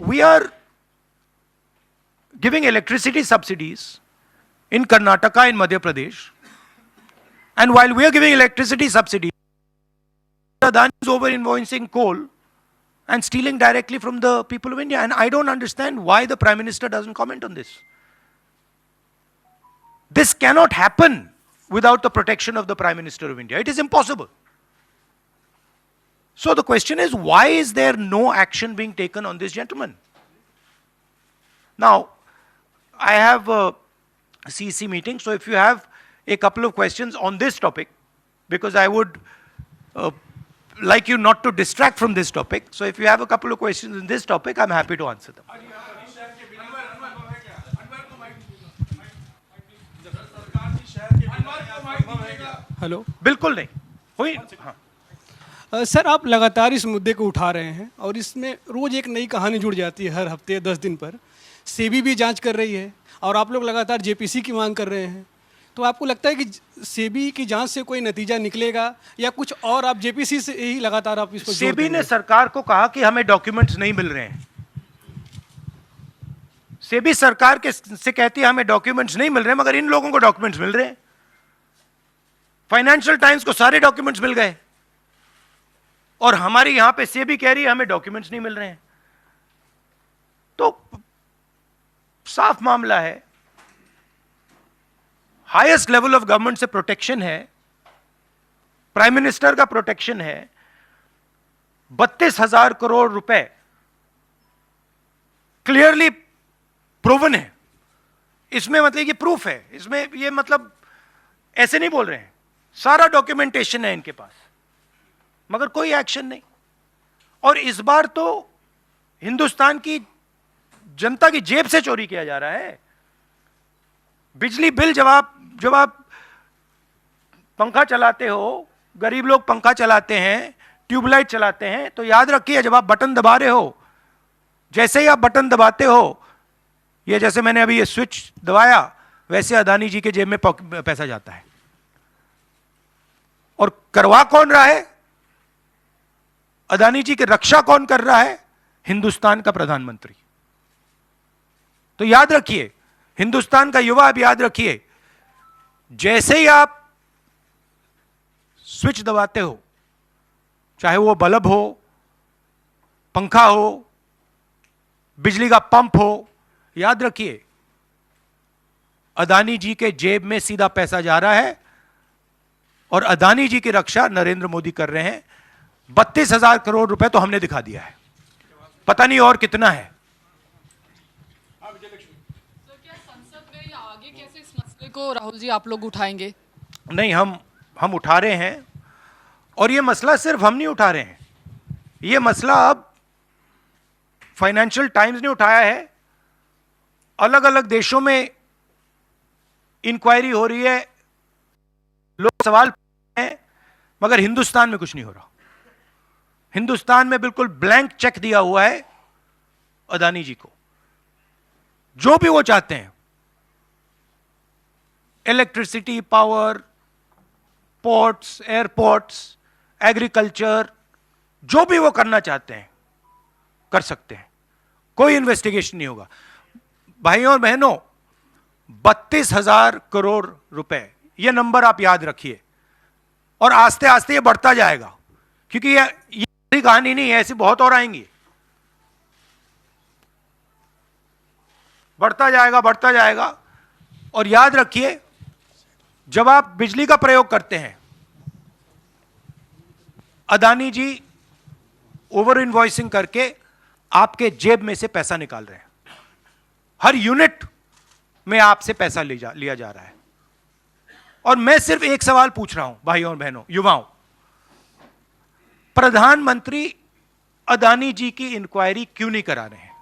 We are giving electricity subsidies in Karnataka and Madhya Pradesh. And while we are giving electricity subsidies, Adani is over invoicing coal and stealing directly from the people of India. And I don't understand why the Prime Minister doesn't comment on this. This cannot happen without the protection of the Prime Minister of India. It is impossible. So the question is, why is there no action being taken on this gentleman? Now, I have a CEC meeting, so if you have a couple of questions on this topic, because I would like you not to distract from this topic. So if you have a couple of questions in this topic, I'm happy to answer them. Hello, बिल्कुल नहीं हुई। हाँ। Sir आप लगातार इस मुद्दे को उठा रहे हैं और इसमें रोज एक नई कहानी जुड़ जाती है हर हफ्ते 10 दिन पर। सेबी भी जांच कर रही है और आप लोग लगातार जेपीसी की मांग कर रहे हैं। तो आपको लगता है कि सेबी की जांच से कोई नतीजा निकलेगा या कुछ और आप जेपीसी से ही लगातार आप इसको? सेबी ने सरकार को कहा कि हमें डॉक्यूमेंट्स नहीं मिल रहे हैं। सेबी सरकार के से कहती है हमें डॉक्यूमेंट्स नहीं मिल रहे हैं, मगर इन लोगों को डॉक्यूमेंट्स मिल रहे हैं। फाइनेंशियल टाइम्स को सारे डॉक्यूमेंट्स मिल गए और हमारी यहां पे सेबी कह रही है हमें डॉक्यूमेंट्स नहीं मिल रहे हैं। तो साफ मामला है, हाईएस्ट लेवल ऑफ गवर्नमेंट से प्रोटेक्शन है, प्राइम मिनिस्टर का प्रोटेक्शन है। 32,000 करोड़ रुपए क्लियरली प्रूवन है। इसमें मतलब ये प्रूफ है, इसमें ये मतलब ऐसे नहीं बोल रहे हैं, सारा डॉक्यूमेंटेशन है इनके पास, मगर कोई एक्शन नहीं। और इस बार तो हिंदुस्तान की जनता की जेब से चोरी किया जा रहा है। बिजली बिल जब आप पंखा चलाते हो, गरीब लोग पंखा चलाते हैं, ट्यूबलाइट चलाते हैं, तो याद रखिए जब आप बटन दबा रहे हो, जैसे ही आप बटन दबाते हो, ये जैसे मैंने अभी ये स्विच दबाया, वैसे अदानी जी के जेब में पैसा जाता है। और करवा कौन रहा है? अदानी जी की रक्षा कौन कर रहा है? हिंदुस्तान का प्रधानमंत्री। तो याद रखिए, हिंदुस्तान का युवा, अब याद रखिए, जैसे ही आप स्विच दबाते हो, चाहे वो बल्ब हो, पंखा हो, बिजली का पंप हो, याद रखिए अदानी जी के जेब में सीधा पैसा जा रहा है और अदानी जी की रक्षा नरेंद्र मोदी कर रहे हैं। 32,000 करोड़ रुपए तो हमने दिखा दिया है, पता नहीं और कितना है। सर, क्या संसद में या आगे कैसे इस मसले को राहुल जी आप लोग उठाएंगे? नहीं, हम उठा रहे हैं, और ये मसला सिर्फ हम नहीं उठा रहे हैं, ये मसला अब फाइनेंशियल टाइम्स ने उठाया है। अलग अलग देशों में इंक्वायरी हो रही है, लोग सवाल पूछ रहे हैं, मगर हिंदुस्तान में कुछ नहीं हो रहा। हिंदुस्तान में बिल्कुल ब्लैंक चेक दिया हुआ है अदानी जी को, जो भी वो चाहते हैं, electricity, power, ports, airports, agriculture, जो भी वो करना चाहते हैं कर सकते हैं, कोई इन्वेस्टिगेशन नहीं होगा। भाइयों और बहनों, 32,000 करोड़ रुपए, ये नंबर आप याद रखिए, और आस्ते आस्ते ये बढ़ता जाएगा, क्योंकि ये कहानी नहीं है, ऐसी बहुत और आएंगी। बढ़ता जाएगा। और याद रखिए, जब आप बिजली का प्रयोग करते हैं, अदानी जी ओवर इनवॉइसिंग करके आपके जेब में से पैसा निकाल रहे हैं। हर यूनिट में आपसे पैसा लिया जा रहा है। और मैं सिर्फ एक सवाल पूछ रहा हूं भाइयों और बहनों, युवाओं, प्रधानमंत्री अदानी जी की इंक्वायरी क्यों नहीं करा रहे हैं?